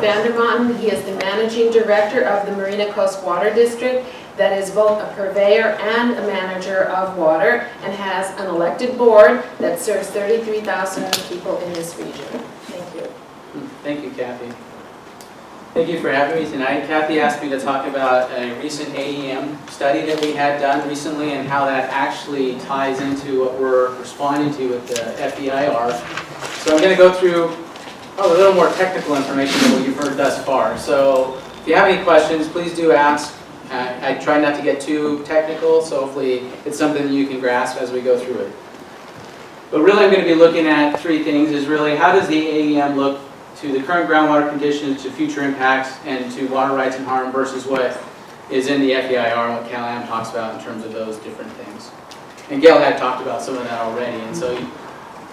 Maaten. He is the Managing Director of the Marina Coast Water District that is both a purveyor and a manager of water and has an elected board that serves 33,000 people in this region. Thank you. Thank you, Kathy. Thank you for having me tonight. Kathy asked me to talk about a recent AEM study that we had done recently and how that actually ties into what we're responding to with the FEIR. So I'm going to go through a little more technical information than what you've heard thus far. So if you have any questions, please do ask. I try not to get too technical, so hopefully it's something you can grasp as we go through it. But really I'm going to be looking at three things, is really how does the AEM look to the current groundwater conditions, to future impacts, and to water rights and harm versus what is in the FEIR and what CalAM talks about in terms of those different things. And Gail had talked about some of that already, and so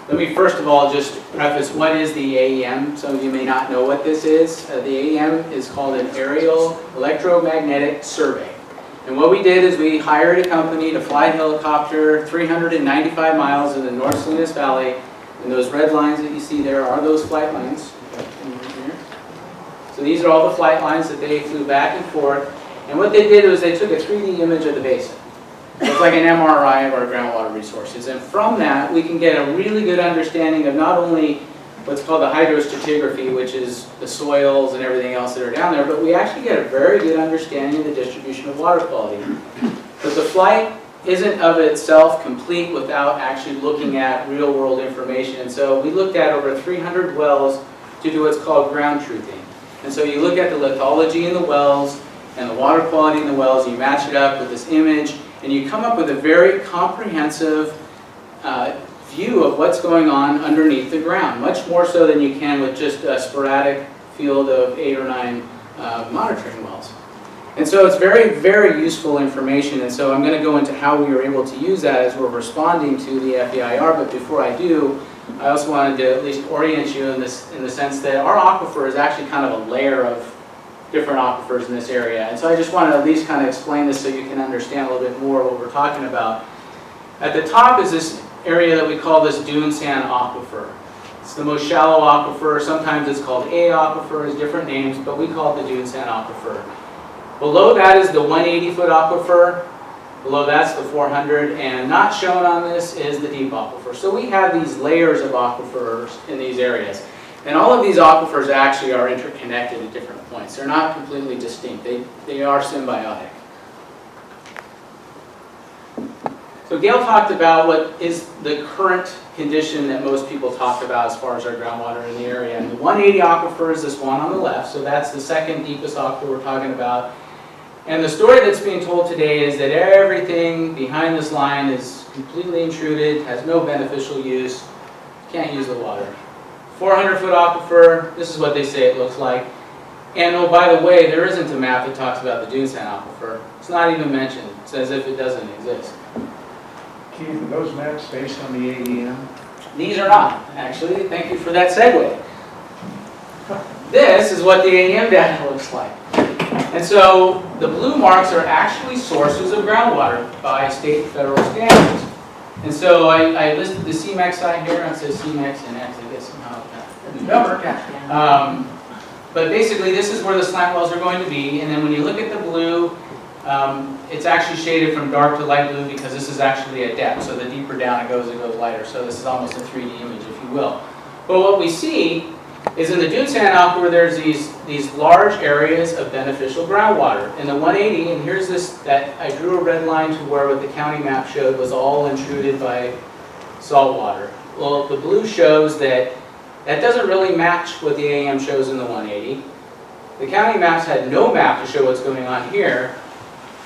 let me first of all just preface what is the AEM. Some of you may not know what this is. The AEM is called an Aerial Electromagnetic Survey. And what we did is we hired a company to fly a helicopter 395 miles in the North Salinas Valley, and those red lines that you see there are those flight lines. So these are all the flight lines that they flew back and forth. And what they did was they took a 3D image of the basin. So it's like an MRI of our groundwater resources. And from that, we can get a really good understanding of not only what's called the hydrostratigraphy, which is the soils and everything else that are down there, but we actually get a very good understanding of the distribution of water quality. But the flight isn't of itself complete without actually looking at real-world information. And so we looked at over 300 wells to do what's called groundtruthing. And so you look at the lithology in the wells and the water quality in the wells, you match it up with this image, and you come up with a very comprehensive view of what's going on underneath the ground, much more so than you can with just a sporadic field of 8 or 9 monitoring wells. And so it's very, very useful information, and so I'm going to go into how we were able to use that as we're responding to the FEIR, but before I do, I also wanted to at least orient you in the sense that our aquifer is actually kind of a layer of different aquifers in this area. And so I just want to at least kind of explain this so you can understand a little bit more what we're talking about. At the top is this area that we call this dune sand aquifer. It's the most shallow aquifer. Sometimes it's called A aquifer, has different names, but we call it the dune sand aquifer. Below that is the 180-foot aquifer. Below that's the 400, and not shown on this is the deep aquifer. So we have these layers of aquifers in these areas. And all of these aquifers actually are interconnected at different points. They're not completely distinct. They are symbiotic. So Gail talked about what is the current condition that most people talk about as far as our groundwater in the area. And the 180 aquifer is this one on the left. So that's the second deepest aquifer we're talking about. And the story that's being told today is that everything behind this line is completely intruded, has no beneficial use, can't use the water. 400-foot aquifer, this is what they say it looks like. And oh, by the way, there isn't a map that talks about the dune sand aquifer. It's not even mentioned. It's as if it doesn't exist. Keith, are those maps based on the AEM? These are not, actually. Thank you for that segue. This is what the AEM data looks like. And so the blue marks are actually sources of groundwater by state and federal standards. And so I listed the CEMEX site here, and it says CEMEX and X, I guess somehow the number. But basically this is where the slant wells are going to be, and then when you look at the blue, it's actually shaded from dark to light blue because this is actually a depth, so the deeper down it goes lighter. So this is almost a 3D image, if you will. But what we see is in the dune sand aquifer, there's these large areas of beneficial groundwater. In the 180, and here's this, that I drew a red line to where what the county map showed was all intruded by salt water. Well, the blue shows that doesn't really match what the AEM shows in the 180. The county maps had no map to show what's going on here.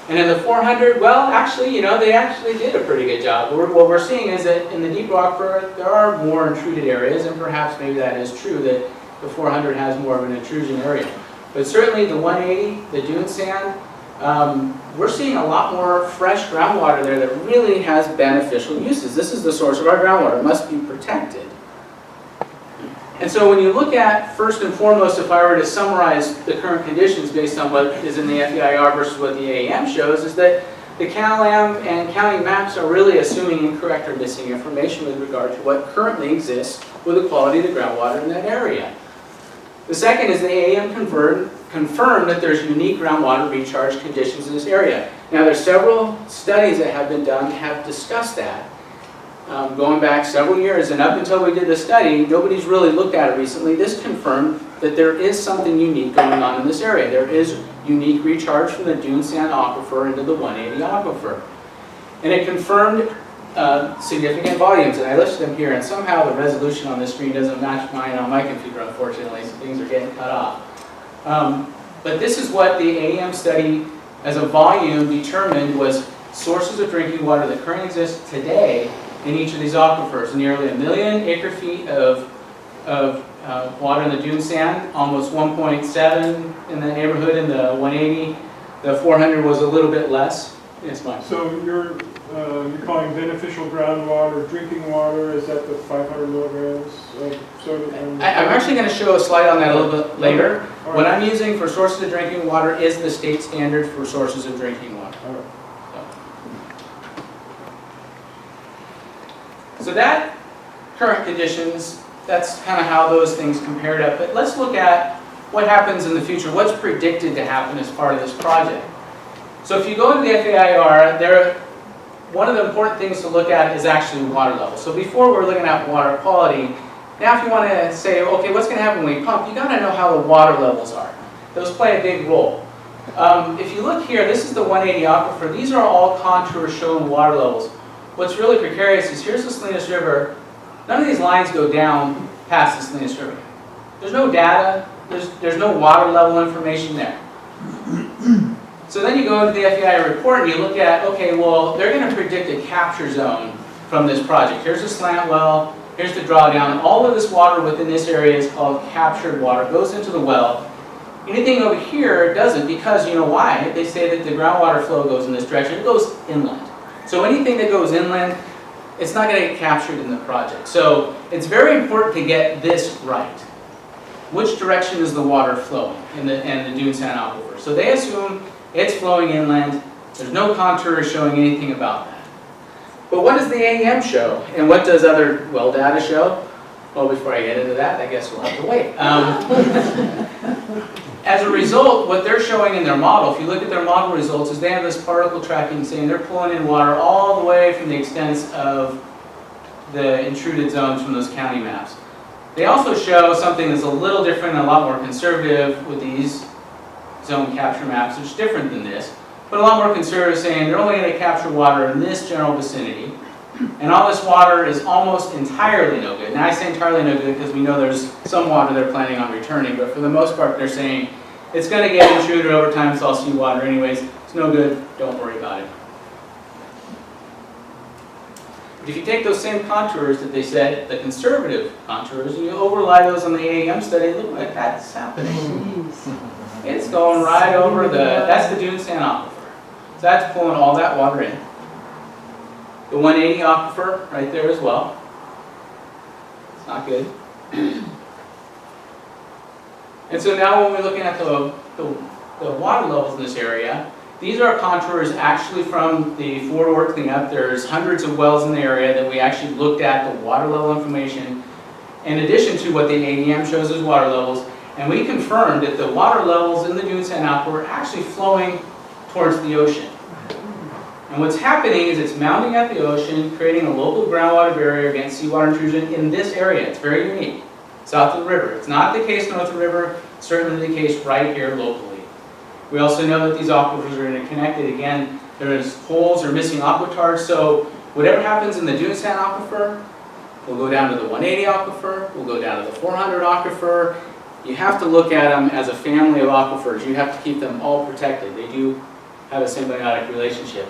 And in the 400, well, actually, you know, they actually did a pretty good job. What we're seeing is that in the deep aquifer, there are more intruded areas, and perhaps maybe that is true, that the 400 has more of an intrusion area. But certainly the 180, the dune sand, we're seeing a lot more fresh groundwater there that really has beneficial uses. This is the source of our groundwater. It must be protected. And so when you look at, first and foremost, if I were to summarize the current conditions based on what is in the FEIR versus what the AEM shows, is that the CalAM and county maps are really assuming incorrect or missing information with regard to what currently exists with the quality of the groundwater in that area. The second is the AEM confirmed that there's unique groundwater recharge conditions in this area. Now, there's several studies that have been done that have discussed that, going back several years, and up until we did the study, nobody's really looked at it recently. This confirmed that there is something unique going on in this area. There is unique recharge from the dune sand aquifer into the 180 aquifer. And it confirmed significant volumes, and I listed them here, and somehow the resolution on this screen doesn't match mine on my computer, unfortunately, so things are getting cut off. But this is what the AEM study as a volume determined was sources of drinking water that currently exist today in each of these aquifers. Nearly 1 million acre-feet of water in the dune sand, almost 1.7 in the neighborhood in the 180. The 400 was a little bit less. Yes, Mike. So you're calling beneficial groundwater drinking water? Is that the 500 milligrams of soda? I'm actually going to show a slide on that a little bit later. All right. What I'm using for sources of drinking water is the state standard for sources of drinking water. All right. So that current conditions, that's kind of how those things compared up. But let's look at what happens in the future. What's predicted to happen as part of this project? So if you go into the FEIR, one of the important things to look at is actually water level. So before we're looking at water quality, now if you want to say, okay, what's going to happen when we pump, you got to know how the water levels are. Those play a big role. If you look here, this is the 180 aquifer. These are all contours showing water levels. What's really precarious is here's the Salinas River. None of these lines go down past the Salinas River. There's no data. There's no water level information there. So then you go into the FEIR report and you look at, okay, well, they're going to predict a capture zone from this project. Here's the slant well, here's the drawdown. All of this water within this area is called captured water. It goes into the well. Anything over here doesn't, because you know why? They say that the groundwater flow goes in this direction. It goes inland. So anything that goes inland, it's not going to get captured in the project. So it's very important to get this right. Which direction is the water flowing in the dune sand aquifer? So they assume it's flowing inland. There's no contours showing anything about that. But what does the AEM show? And what does other well data show? Well, before I get into that, I guess we'll have to wait. As a result, what they're showing in their model, if you look at their model results, is they have this particle tracking saying they're pulling in water all the way from the extents of the intruded zones from those county maps. They also show something that's a little different and a lot more conservative with these zone capture maps, which is different than this, but a lot more conservative, saying they're only going to capture water in this general vicinity, and all this water is almost entirely no good. Now I say entirely no good because we know there's some water they're planning on returning, but for the most part they're saying it's going to get intruded over time, it's all seawater anyways, it's no good, don't worry about it. But if you take those same contours that they said, the conservative contours, and you overlay those on the AEM study, look what that's happening. It's going right over that's the dune sand aquifer. So that's pulling all that water in. The 180 aquifer right there as well. It's not good. And so now when we're looking at the water levels in this area, these are contours actually from the Fort Ord cleanup. There's hundreds of wells in the area that we actually looked at the water level information in addition to what the AEM shows as water levels. And we confirmed that the water levels in the dune sand aquifer are actually flowing towards the ocean. And what's happening is it's mounting at the ocean, creating a local groundwater barrier against seawater intrusion in this area. It's very unique, south of the river. It's not the case north of the river, certainly the case right here locally. We also know that these aquifers are interconnected. Again, there's holes or missing aquitars, so whatever happens in the dune sand aquifer will go down to the 180 aquifer, will go down to the 400 aquifer. You have to look at them as a family of aquifers. You have to keep them all protected. They do have a symbiotic relationship.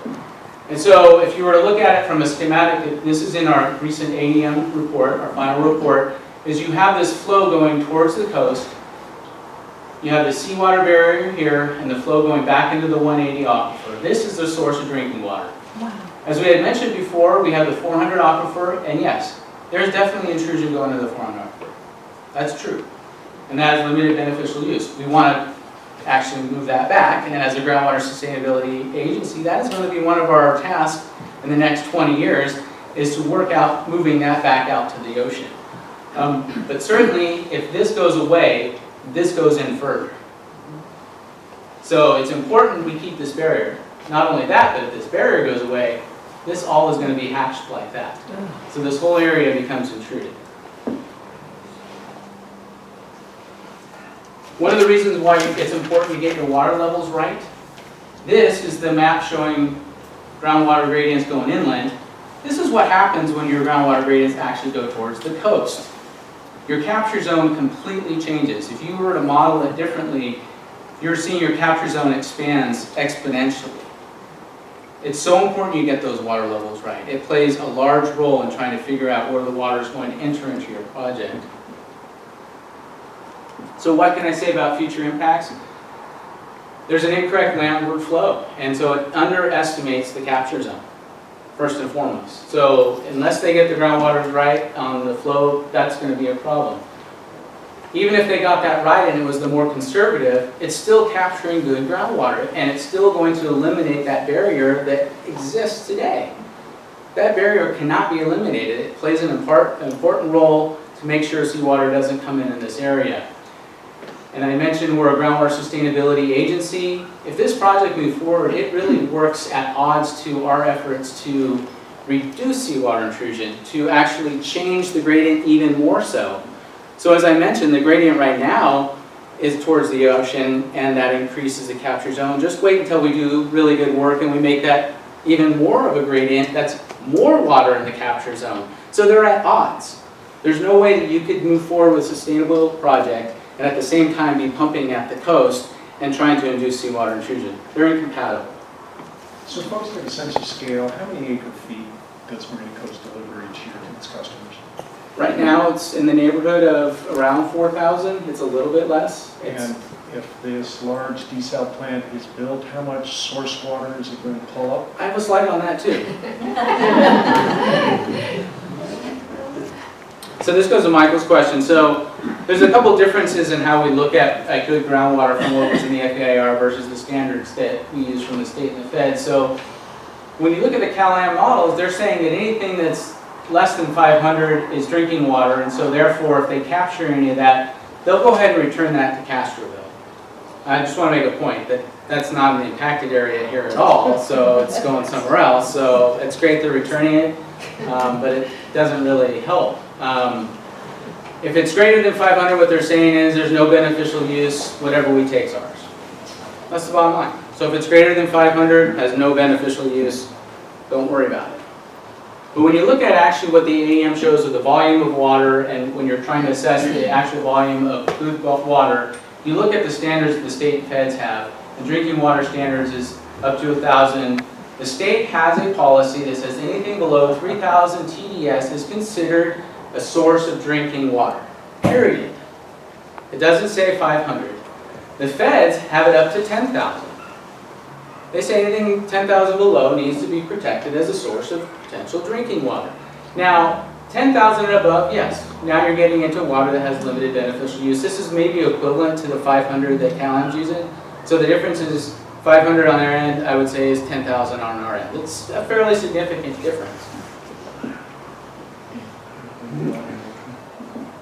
And so if you were to look at it from a schematic, this is in our recent AEM report, our final report, is you have this flow going towards the coast. You have the seawater barrier here and the flow going back into the 180 aquifer. This is the source of drinking water. Wow. As we had mentioned before, we have the 400 aquifer, and yes, there's definitely intrusion going into the 400 aquifer. That's true. And that is limited beneficial use. We want to actually move that back, and as a groundwater sustainability agency, that is going to be one of our tasks in the next 20 years, is to work out moving that back out to the ocean. But certainly, if this goes away, this goes in further. So it's important we keep this barrier. Not only that, but if this barrier goes away, this all is going to be hatched like that. So this whole area becomes intruded. One of the reasons why it's important to get your water levels right, this is the map showing groundwater gradients going inland. This is what happens when your groundwater gradients actually go towards the coast. Your capture zone completely changes. If you were to model it differently, you're seeing your capture zone expands exponentially. It's so important you get those water levels right. It plays a large role in trying to figure out where the water is going to enter into your project. So what can I say about future impacts? There's an incorrect landward flow, and so it underestimates the capture zone, first and foremost. So unless they get the groundwater right on the flow, that's going to be a problem. Even if they got that right and it was the more conservative, it's still capturing good groundwater, and it's still going to eliminate that barrier that exists today. That barrier cannot be eliminated. It plays an important role to make sure seawater doesn't come in this area. And I mentioned we're a groundwater sustainability agency. If this project moves forward, it really works at odds to our efforts to reduce seawater intrusion, to actually change the gradient even more so. So as I mentioned, the gradient right now is towards the ocean, and that increases the capture zone. Just wait until we do really good work and we make that even more of a gradient. That's more water in the capture zone. So they're at odds. There's no way that you could move forward with a sustainable project and at the same time be pumping at the coast and trying to induce seawater intrusion. They're incompatible. So folks get a sense of scale, how many acre feet does Marina Coast deliver each year to its customers? Right now it's in the neighborhood of around 4,000. It's a little bit less. And if this large desal plant is built, how much source water is it going to pull up? I have a slide on that too. So this goes to Michael's question. So there's a couple differences in how we look at good groundwater from what was in the FEIR versus the standards that we use from the state and the Fed. So when you look at the CalAm models, they're saying that anything that's less than 500 is drinking water, and so therefore if they capture any of that, they'll go ahead and return that to Castroville. I just want to make a point that that's not an impacted area here at all, so it's going somewhere else. So it's great they're returning it, but it doesn't really help. If it's greater than 500, what they're saying is there's no beneficial use, whatever we take is ours. That's the bottom line. So if it's greater than 500, has no beneficial use, don't worry about it. But when you look at actually what the AEM shows of the volume of water, and when you're trying to assess the actual volume of good water, you look at the standards that the state and feds have. The drinking water standards is up to 1,000. The state has a policy that says anything below 3,000 TDS is considered a source of drinking water, period. It doesn't say 500. The feds have it up to 10,000. They say anything 10,000 below needs to be protected as a source of potential drinking water. Now, 10,000 and above, yes. Now you're getting into water that has limited beneficial use. This is maybe equivalent to the 500 that CalAM's using. So the difference is 500 on their end, I would say, is 10,000 on our end. It's a fairly significant difference.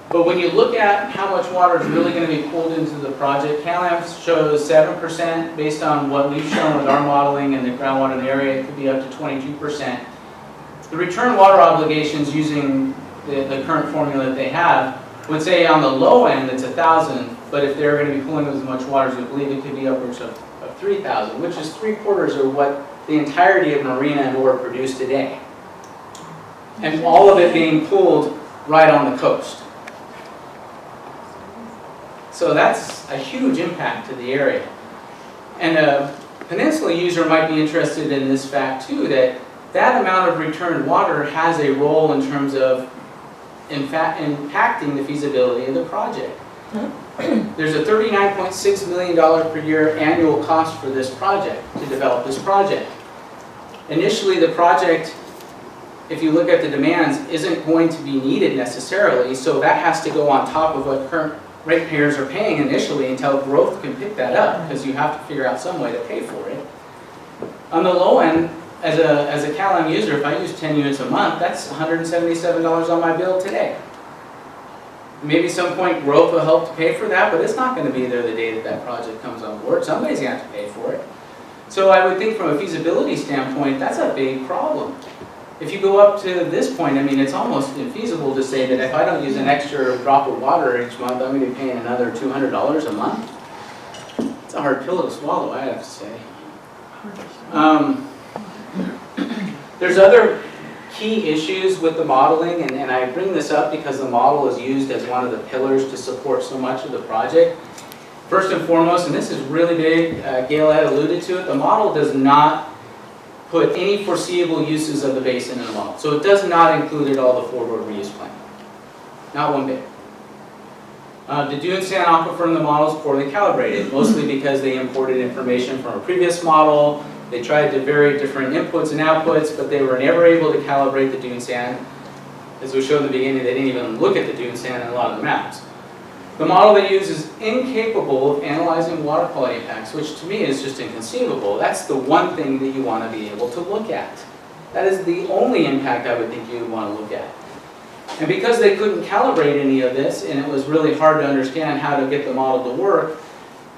But when you look at how much water is really going to be pulled into the project, CalAM shows 7% based on what we've shown with our modeling and the groundwater in the area. It could be up to 22%. The return water obligations using the current formula that they have would say on the low end it's 1,000, but if they're going to be pulling as much water as we believe, it could be upwards of 3,000, which is 3/4 of what the entirety of Marina and Ore produce today. And all of it being pulled right on the coast. So that's a huge impact to the area. And a peninsula user might be interested in this fact too, that that amount of returned water has a role in terms of impacting the feasibility of the project. There's a $39.6 million per year annual cost for this project, to develop this project. Initially the project, if you look at the demands, isn't going to be needed necessarily, so that has to go on top of what current ratepayers are paying initially until growth can pick that up, because you have to figure out some way to pay for it. On the low end, as a CalAM user, if I use 10 units a month, that's $177 on my bill today. Maybe some point growth will help to pay for that, but it's not going to be there the day that that project comes on board. Somebody's going to have to pay for it. So I would think from a feasibility standpoint, that's a big problem. If you go up to this point, I mean, it's almost infeasible to say that if I don't use an extra drop of water each month, I'm going to be paying another $200 a month. It's a hard pill to swallow, I have to say. There's other key issues with the modeling, and I bring this up because the model is used as one of the pillars to support so much of the project. First and foremost, and this is really big, Gail had alluded to it, the model does not put any foreseeable uses of the basin in the model. So it does not include at all the forward reuse plan. Not one bit. The dune sand aquifer in the model is poorly calibrated, mostly because they imported information from a previous model. They tried to vary different inputs and outputs, but they were never able to calibrate the dune sand. As we showed in the beginning, they didn't even look at the dune sand in a lot of the maps. The model they use is incapable of analyzing water quality impacts, which to me is just inconceivable. That's the one thing that you want to be able to look at. That is the only impact I would think you would want to look at. And because they couldn't calibrate any of this, and it was really hard to understand how to get the model to work,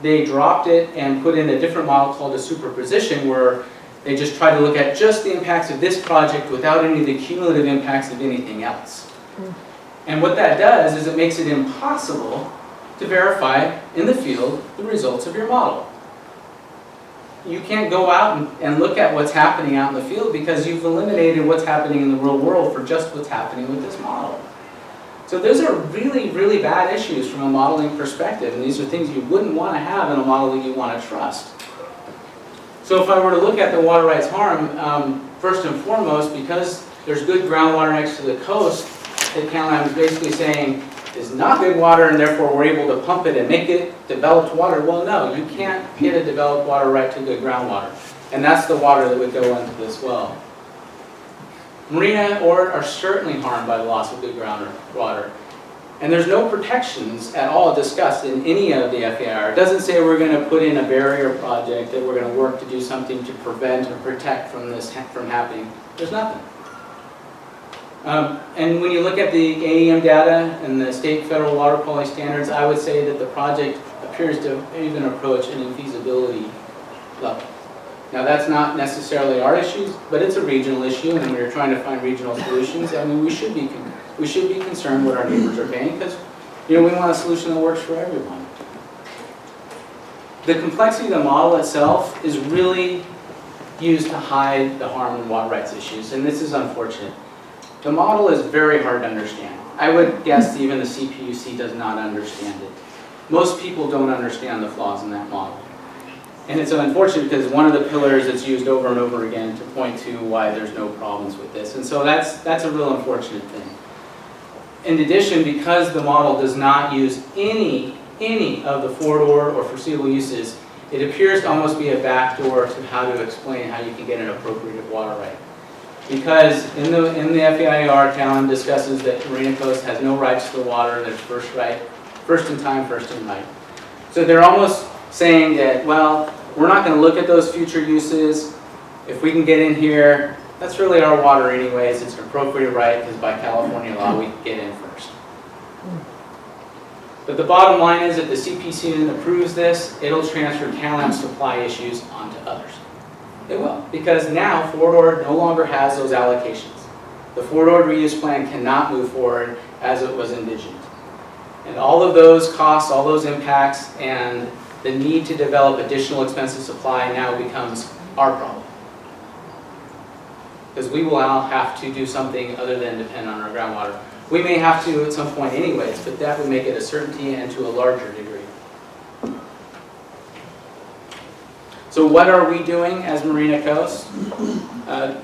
they dropped it and put in a different model called a superposition, where they just try to look at just the impacts of this project without any of the cumulative impacts of anything else. And what that does is it makes it impossible to verify in the field the results of your model. You can't go out and look at what's happening out in the field because you've eliminated what's happening in the real world for just what's happening with this model. So those are really, really bad issues from a modeling perspective, and these are things you wouldn't want to have in a model that you want to trust. So if I were to look at the water rights harm, first and foremost, because there's good groundwater next to the coast, that CalAm is basically saying is not good water and therefore we're able to pump it and make it developed water. Well, no, you can't get a developed water right to good groundwater. And that's the water that would go into this well. Marina are certainly harmed by the loss of good groundwater. And there's no protections at all discussed in any of the FEIR. It doesn't say we're going to put in a barrier project, that we're going to work to do something to prevent or protect from this from happening. There's nothing. And when you look at the AEM data and the state federal water quality standards, I would say that the project appears to even approach an infeasibility level. Now that's not necessarily our issue, but it's a regional issue, and we're trying to find regional solutions. I mean, we should be concerned what our neighbors are paying, because we want a solution that works for everyone. The complexity of the model itself is really used to hide the harm and water rights issues, and this is unfortunate. The model is very hard to understand. I would guess even the CPUC does not understand it. Most people don't understand the flaws in that model. And it's unfortunate because one of the pillars that's used over and over again to point to why there's no problems with this. And so that's a real unfortunate thing. In addition, because the model does not use any of the forward or foreseeable uses, it appears to almost be a backdoor to how to explain how you can get an appropriate water right. Because in the FEIR, CalAm discusses that Marina Coast has no rights to the water, and it's first in time, first in right. So they're almost saying that, well, we're not going to look at those future uses. If we can get in here, that's really our water anyways. It's an appropriate right because by California law, we can get in first. But the bottom line is that the CPC approves this, it'll transfer CalAm's supply issues onto others. It will, because now Forward no longer has those allocations. The Forward reuse plan cannot move forward as it was envisioned. And all of those costs, all those impacts, and the need to develop additional expensive supply now becomes our problem. Because we will now have to do something other than depend on our groundwater. We may have to at some point anyways, but that would make it a certainty and to a larger degree. So what are we doing as Marina Coast?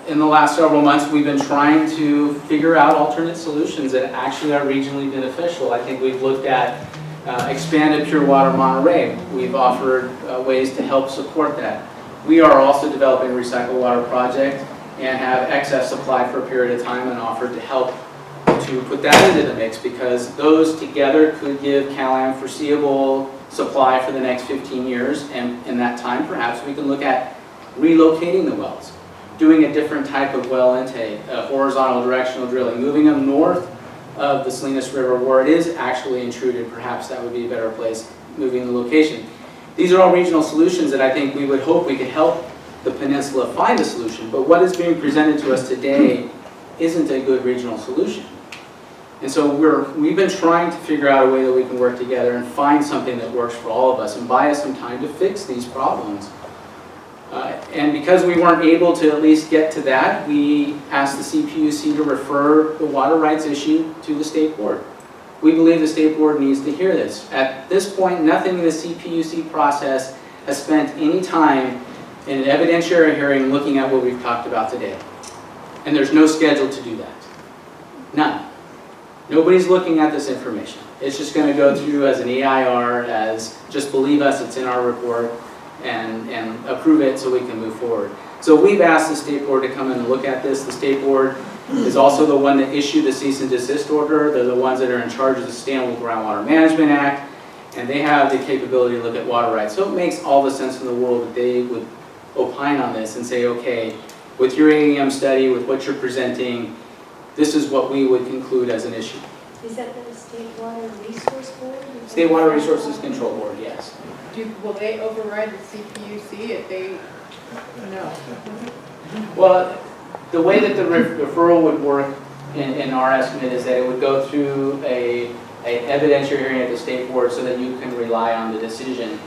In the last several months, we've been trying to figure out alternate solutions that actually are regionally beneficial. I think we've looked at expanded pure water Monterey. We've offered ways to help support that. We are also developing a recycled water project and have excess supply for a period of time and offered to help to put that into the mix, because those together could give CalAm foreseeable supply for the next 15 years, and in that time perhaps we can look at relocating the wells, doing a different type of well intake, horizontal directional drilling, moving them north of the Salinas River where it is actually intruded, perhaps that would be a better place, moving the location. These are all regional solutions that I think we would hope we could help the peninsula find a solution, but what is being presented to us today isn't a good regional solution. And so we've been trying to figure out a way that we can work together and find something that works for all of us and buy us some time to fix these problems. And because we weren't able to at least get to that, we asked the CPUC to refer the water rights issue to the state board. We believe the state board needs to hear this. At this point, nothing in the CPUC process has spent any time in an evidentiary hearing looking at what we've talked about today. And there's no schedule to do that. None. Nobody's looking at this information. It's just going to go through as an EIR, as just believe us, it's in our report, and approve it so we can move forward. So we've asked the state board to come in and look at this. The state board is also the one that issued the cease and desist order. They're the ones that are in charge of the Sustainable Groundwater Management Act, and they have the capability to look at water rights. So it makes all the sense in the world that they would opine on this and say, okay, with your AEM study, with what you're presenting, this is what we would conclude as an issue. Is that the State Water Resource Board? State Water Resources Control Board, yes. Will they override the CPUC if they, no? Well, the way that the referral would work in our estimate is that it would go through an evidentiary hearing at the state board so that you can rely on the decision.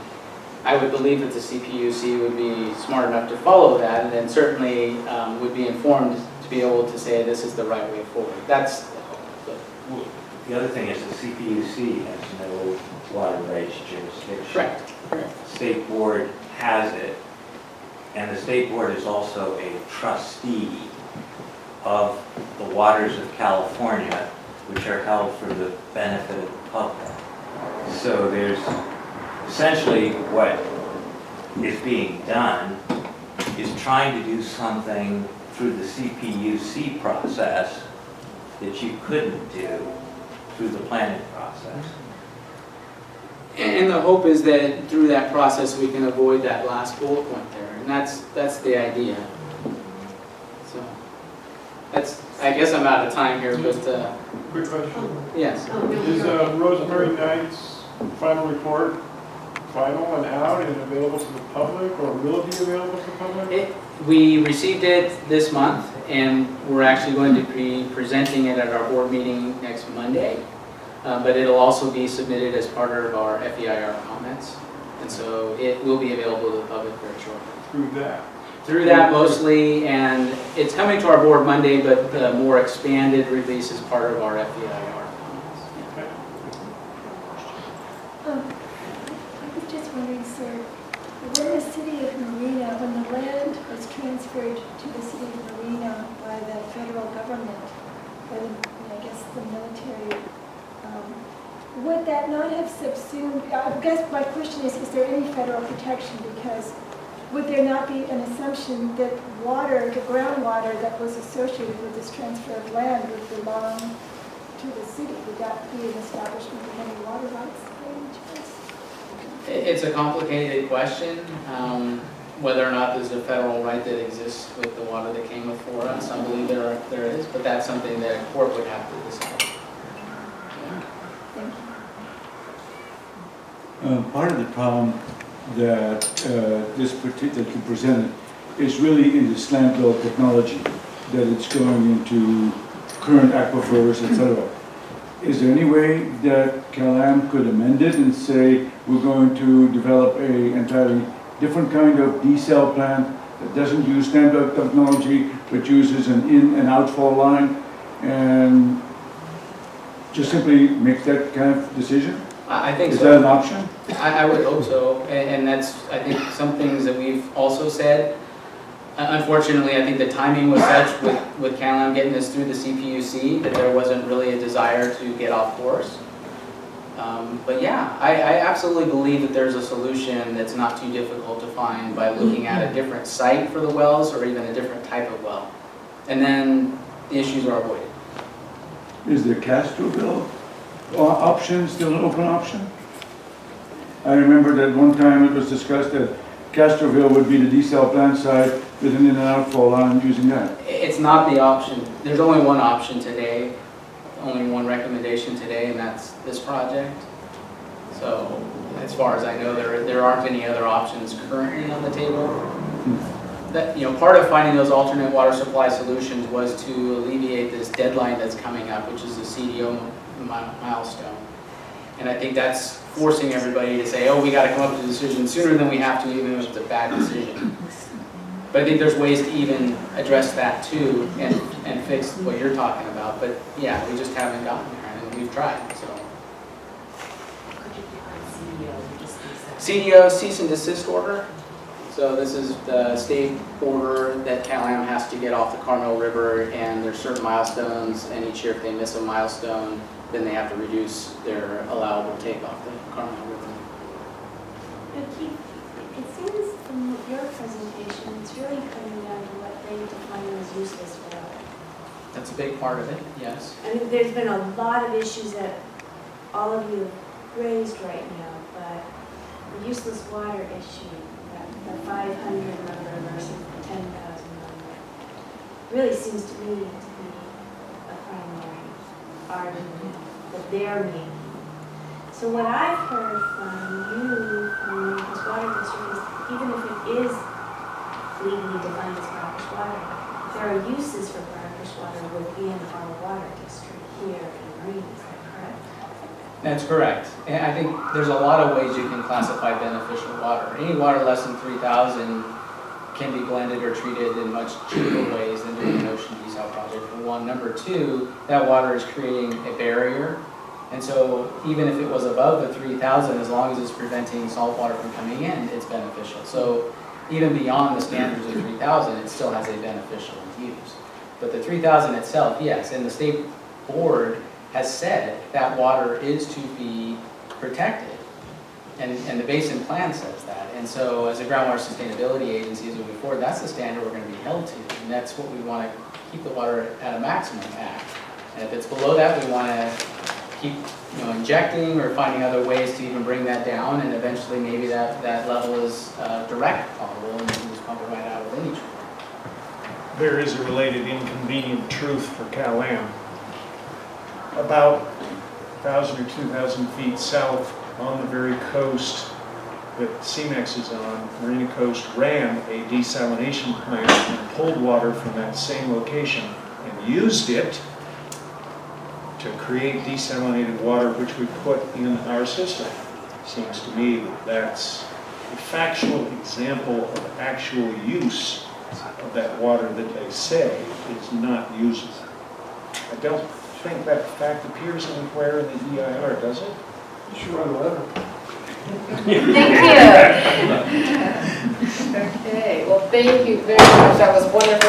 I would believe that the CPUC would be smart enough to follow that, and then certainly would be informed to be able to say this is the right way forward. That's the hope. The other thing is the CPUC has no water rights jurisdiction. Correct. State board has it, and the state board is also a trustee of the waters of California, which are held for the benefit of the public. So there's essentially what is being done is trying to do something through the CPUC process that you couldn't do through the planning process. And the hope is that through that process we can avoid that last bullet point there, and that's the idea. So that's, I guess I'm out of time here, but Quick question. yes. Is Rosemary Knight's final report final and out and available to the public, or will it be available to the public? We received it this month, and we're actually going to be presenting it at our board meeting next Monday. But it'll also be submitted as part of our FEIR comments. And so it will be available to the public very shortly. Through that? Through that mostly, and it's coming to our board Monday, but the more expanded release is part of our FEIR comments. Okay. I was just wondering, sir, when the City of Marina, when the land was transferred to the City of Marina by the federal government, by the, I guess, the military, would that not have subsumed, I guess my question is there any federal protection? Because would there not be an assumption that water, the groundwater that was associated with this transfer of land would belong to the city? Would that be an establishment of any water rights? It's a complicated question, whether or not there's a federal right that exists with the water that came before us. I believe there is, but that's something that a court would have to decide. Thank you. Part of the problem that that you presented is really in the slant well technology, that it's going into current aquifers, etc. Is there any way that CalAm could amend it and say we're going to develop a entirely different kind of desal plant that doesn't use slant well technology but uses an in and outfall line, and just simply make that kind of decision? I think Is so. that an option? I would hope so, and that's, I think, some things that we've also said. Unfortunately, I think the timing was such with CalAm getting this through the CPUC that there wasn't really a desire to get off course. But yeah, I absolutely believe that there's a solution that's not too difficult to find by looking at a different site for the wells or even a different type of well. And then the issues are avoided. Is the Castroville option still an open option? I remember that one time it was discussed that Castroville would be the desal plant site with an in and outfall line using that. It's not the option. There's only one option today. only one recommendation today, and that's this project. So as far as I know, there aren't any other options currently on the table. That, part of finding those alternate water supply solutions was to alleviate this deadline that's coming up, which is the CDO milestone. And I think that's forcing everybody to say, oh, we got to come up with a decision sooner than we have to, even if it's a bad decision. But I think there's ways to even address that too and fix what you're talking about. But yeah, we just haven't gotten there, and we've tried, so. CDO, cease and desist order. So this is the state order that CalAm has to get off the Carmel River, and there's certain milestones, and each year if they miss a milestone, then they have to reduce their allowable take off the Carmel River. But Keith, it seems from your presentation, it's really coming down to what they define as useless water. That's a big part of it, yes. I mean, there's been a lot of issues that all of you have raised right now, but the useless water issue, the 500 number versus the 10,000 number, really seems to me to be a primary argument that they're making. So what I've heard from you, from Marina Coast Water District, is even if it is legally defined as brackish water, there are uses for brackish water within our water district here in Marina. Is that correct? That's correct. And I think there's a lot of ways you can classify beneficial water. Any water less than 3,000 can be blended or treated in much cheaper ways than doing an ocean desal project, for one. Number two, that water is creating a barrier. And so even if it was above the 3,000, as long as it's preventing salt water from coming in, it's beneficial. So even beyond the standards of 3,000, it still has a beneficial use. But the 3,000 itself, yes, and the state board has said that water is to be protected. And the basin plan says that. And so as a groundwater sustainability agency, as we move forward, that's the standard we're going to be held to. And that's what we want to keep the water at a maximum at. And if it's below that, we want to keep injecting or finding other ways to even bring that down. And eventually maybe that level is direct potable and you can just pump it right out with any tree. There is a related inconvenient truth for CalAm. About 1,000 or 2,000 feet south on the very coast that CEMEX is on, Marina Coast ran a desalination plant and pulled water from that same location and used it to create desalinated water, which we put in our system. Seems to me that that's a factual example of actual use of that water that they say is not usable. I don't think that fact appears anywhere in the EIR, does it? You should write a letter. Thank you. Okay, well, thank you very much. That was wonderful.